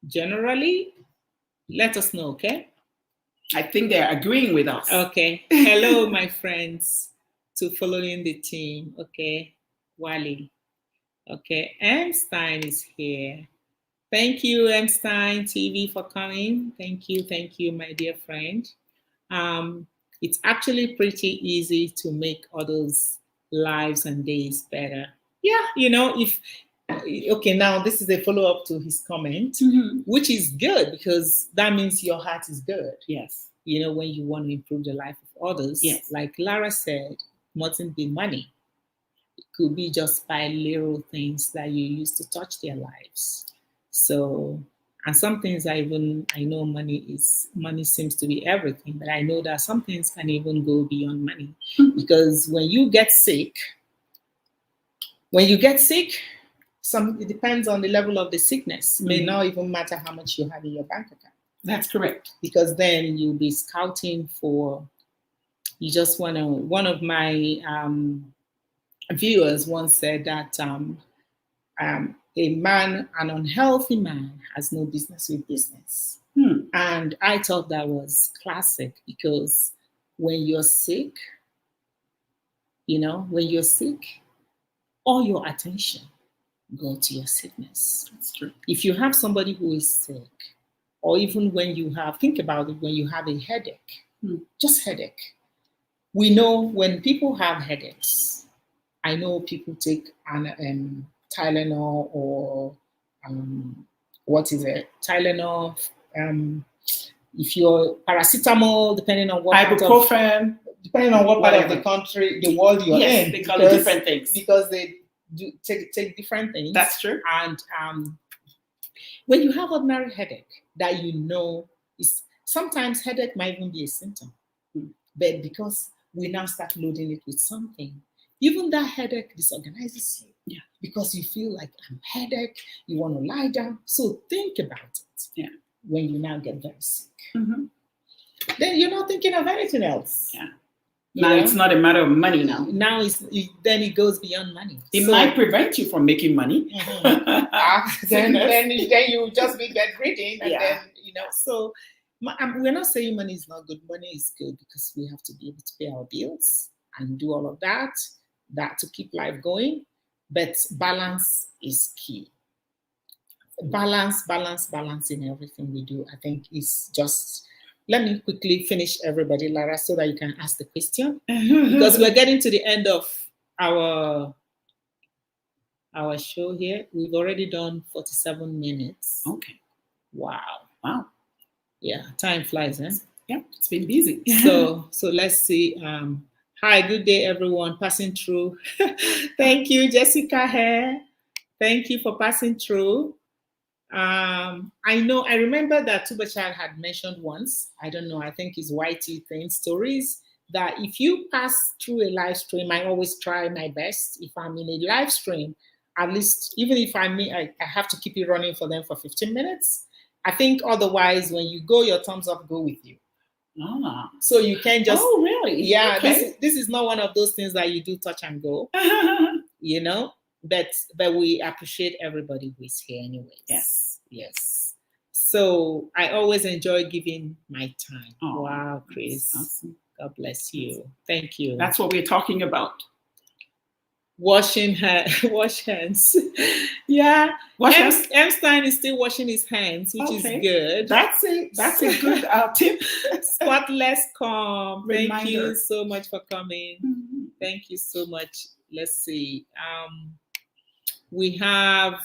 generally? Let us know, okay? I think they're agreeing with us. Okay. Hello, my friends, to following the team. Okay. Wally. Okay. Einstein is here. Thank you, Einstein TV, for coming. Thank you, my dear friend. It's actually pretty easy to make others' lives and days better. Yeah, now this is a follow-up to his comment, which is good because that means your heart is good. Yes. when you want to improve the life of others. Yes. Like Lara said, mustn't be money. It could be just by little things that you use to touch their lives. So, and some things I know money seems to be everything, but I know that some things can even go beyond money. Because when you get sick, it depends on the level of the sickness. It may not even matter how much you have in your bank account. That's correct. Because then you'll be scouting for, you just want to, one of my viewers once said that an unhealthy man has no business with business. And I thought that was classic, because when you're sick, all your attention go to your sickness. That's true. If you have somebody who is sick, or even think about it, when you have a headache, just headache. We know when people have headaches, I know people take Tylenol or Tylenol. If you're paracetamol, depending on what ibuprofen, depending on what part of the country, the world you're in, they call it different things because they do take different things. That's true. And when you have ordinary headache, that is sometimes headache might even be a symptom, but because we now start loading it with something, even that headache disorganizes you. Yeah. Because you feel like I'm headache, you want to lie down. So think about it. Yeah. When you now get very sick, then you're not thinking of anything else. Yeah. Now it's not a matter of money now. Now then it goes beyond money. It might prevent you from making money. Then you just be bedridden, and then So we're not saying money is not good. Money is good because we have to be able to pay our bills and do all of that to keep life going. But balance is key. Balance in everything we do. I think is just. Let me quickly finish, everybody, Lara, so that you can ask the question, because we're getting to the end of our show here. We've already done 47 minutes. Okay. Wow. Yeah, time flies, eh? Yeah, it's been busy. So let's see. Hi, good day, everyone. Passing through. Thank you, Jessica here. Thank you for passing through. I remember that Tubachad had mentioned once, I don't know, I think it's YT thing stories, that if you pass through a live stream, I always try my best. If I'm in a live stream, at least, even if I have to keep it running for them for 15 minutes. I think otherwise, when you go, your thumbs up go with you. So you can just. Oh, really? Yeah, okay. This is not one of those things that you do touch and go, But we appreciate everybody who is here anyways. Yes. So I always enjoy giving my time. Oh, wow, Chris. Awesome. God bless you. Thank you. That's what we're talking about. Wash hands. Yeah. Einstein is still washing his hands, which is good. That's it. That's a good tip. Spotless calm. Reminder. Thank you so much for coming. Thank you so much. Let's see. We have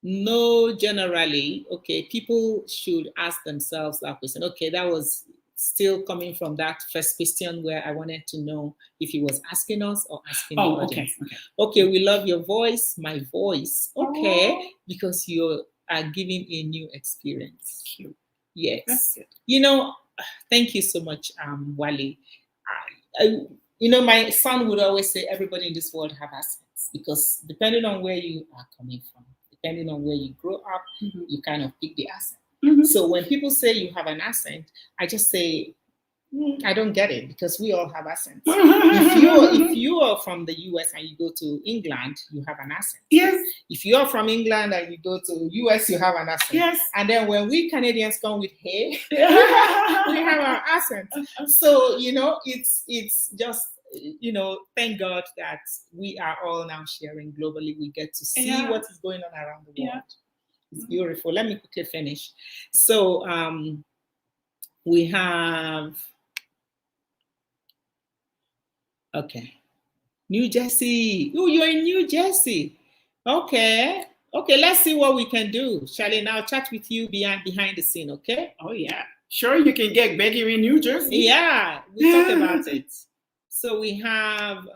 generally. Okay, people should ask themselves that question. Okay, that was still coming from that first question where I wanted to know if he was asking us or asking the audience. Okay, we love your voice, my voice. Okay, because you are giving a new experience. Cute. Yes. That's good. Thank you so much, Wale. My son would always say everybody in this world have assets, because depending on where you are coming from, depending on where you grow up, you kind of pick the asset. So when people say you have an accent, I just say, I don't get it, because we all have accents. If you are from the US and you go to England, you have an accent. Yes. If you are from England and you go to US, you have an accent. Yes. And then when we Canadians come with hey, we have our accent. So, it's just, thank God that we are all now sharing globally. We get to see what is going on around the world. It's beautiful. Let me quickly finish. So we have, New Jersey. Oh, you're in New Jersey. Okay, let's see what we can do. Shall I now chat with you behind the scene, okay? Oh, yeah. Sure, you can get bigger in New Jersey. Yeah, we talked about it. So we have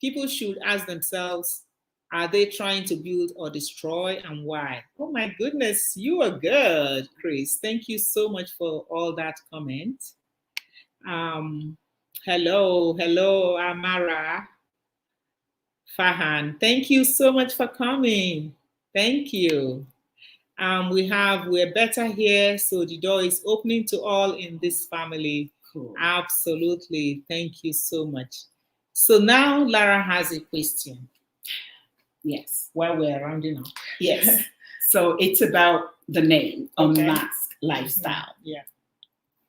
people should ask themselves, are they trying to build or destroy, and why? Oh my goodness, you are good, Chris. Thank you so much for all that comment. Hello, Amara Fahan. Thank you so much for coming. Thank you. We're better here, so the door is opening to all in this family. Cool. Absolutely. Thank you so much. So now Lara has a question. Yes. While we're rounding up. Yes. So it's about the name, Okay. Unmasked Lifestyle. Yeah.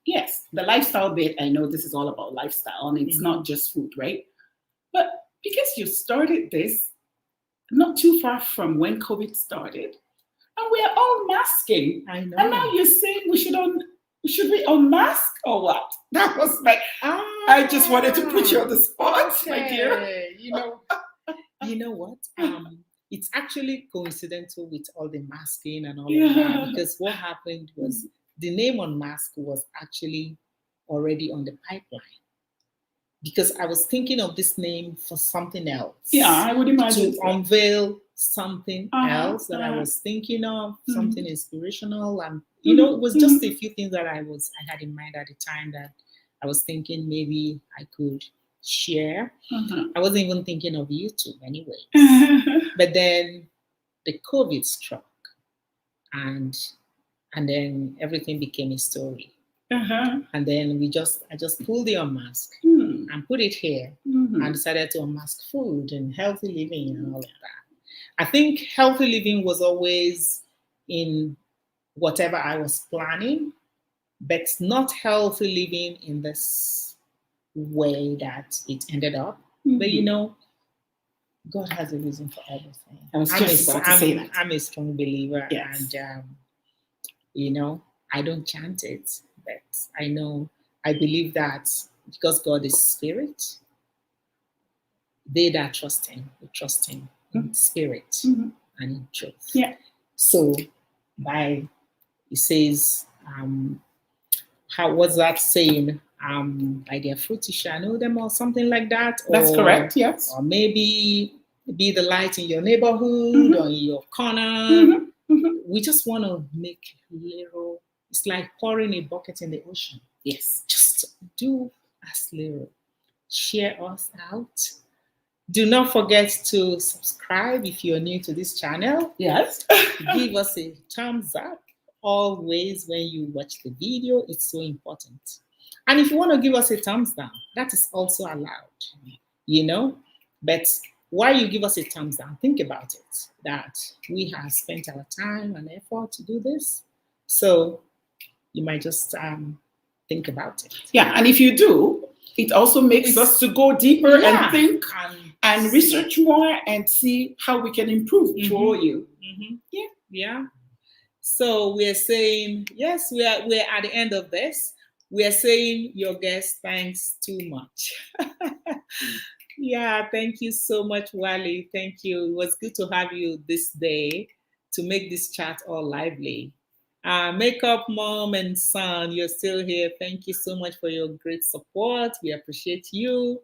Yes, the lifestyle bit, I know this is all about lifestyle, and it's not just food, right? But because you started this not too far from when COVID started, and we're all masking. I know. And now you're saying should we unmask or what? That was I just wanted to put you on the spot, my dear. You know what? It's actually coincidental with all the masking and all of that, because what happened was the name Unmask was actually already on the pipeline, because I was thinking of this name for something else. Yeah, I would imagine. To unveil something else that I was thinking of, something inspirational. And, it was just a few things that I had in mind at the time that I was thinking maybe I could share. I wasn't even thinking of YouTube anyway. But then the COVID struck, and then everything became a story. And then I just pulled the unmask and put it here and decided to unmask food and healthy living and all of that. I think healthy living was always in whatever I was planning, but not healthy living in this way that it ended up. But God has a reason for everything. I was just about to say that. I'm a strong believer, yes. And I don't chant it, but I believe that because God is spirit, they that trust him will trust him in spirit and in truth. Yeah. So it says, what's that saying? By their fruit you shall know them, or something like that. That's correct, yes. Or maybe be the light in your neighborhood or in your corner. We just want to make little, it's like pouring a bucket in the ocean. Yes. Just do as little. Share us out. Do not forget to subscribe if you're new to this channel. Yes. Give us a thumbs up always when you watch the video. It's so important. And if you want to give us a thumbs down, that is also allowed, But while you give us a thumbs down, think about it, that we have spent our time and effort to do this. So you might just think about it. Yeah, and if you do, it also makes us to go deeper and think and research more and see how we can improve for you. Yeah. So we're saying, yes, we're at the end of this. We're saying your guest, thanks too much. Yeah, thank you so much, Wally. Thank you. It was good to have you this day to make this chat all lively. Makeup Mom and Son, you're still here. Thank you so much for your great support. We appreciate you.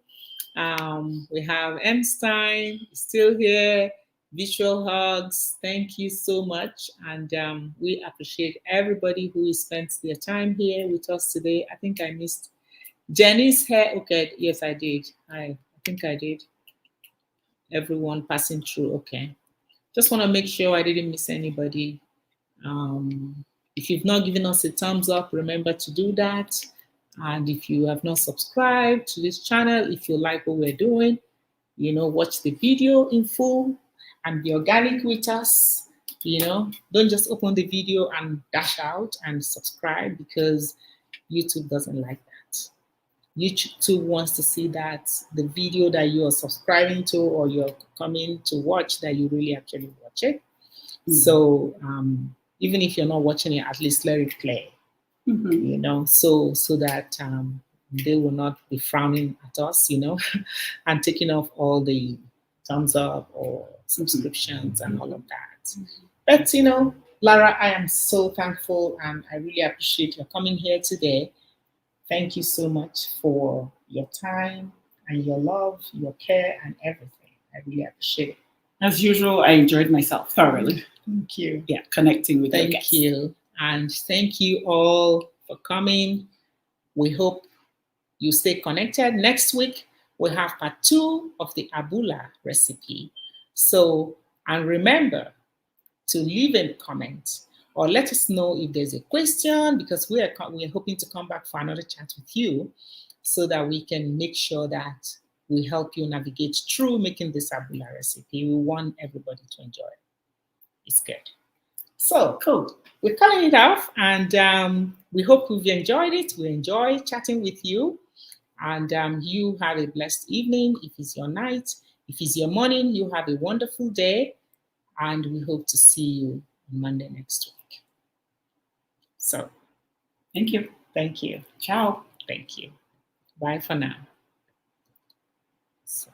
We have Einstein still here. Visual hugs. Thank you so much. And we appreciate everybody who spent their time here with us today. I think I missed Jenny's hair. Okay, yes, I did. I think I did. Everyone passing through. Okay. Just want to make sure I didn't miss anybody. If you've not given us a thumbs up, remember to do that. And if you have not subscribed to this channel, if you like what we're doing, watch the video in full and be organic with us. Don't just open the video and dash out and subscribe, because YouTube doesn't like that. YouTube wants to see that the video that you are subscribing to or you're coming to watch, that you really actually watch it. So even if you're not watching it, at least let it play, so that they will not be frowning at us, and taking off all the thumbs up or subscriptions and all of that. But, Lara, I am so thankful and I really appreciate your coming here today. Thank you so much for your time and your love, your care, and everything. I really appreciate it. As usual, I enjoyed myself thoroughly. Thank you. Yeah, connecting with your Thank guests. you. And thank you all for coming. We hope you stay connected. Next week, we have part 2 of the ABULA recipe. So, and remember to leave a comment or let us know if there's a question, because we are hoping to come back for another chat with you so that we can make sure that we help you navigate through making this ABULA recipe. We want everybody to enjoy it. It's good. So, cool. We're calling it off, and we hope you've enjoyed it. We enjoy chatting with you, and you have a blessed evening. If it's your night, if it's your morning, you have a wonderful day, and we hope to see you on Monday next week. So, thank you. Thank you. Ciao. Thank you. Bye for now. So.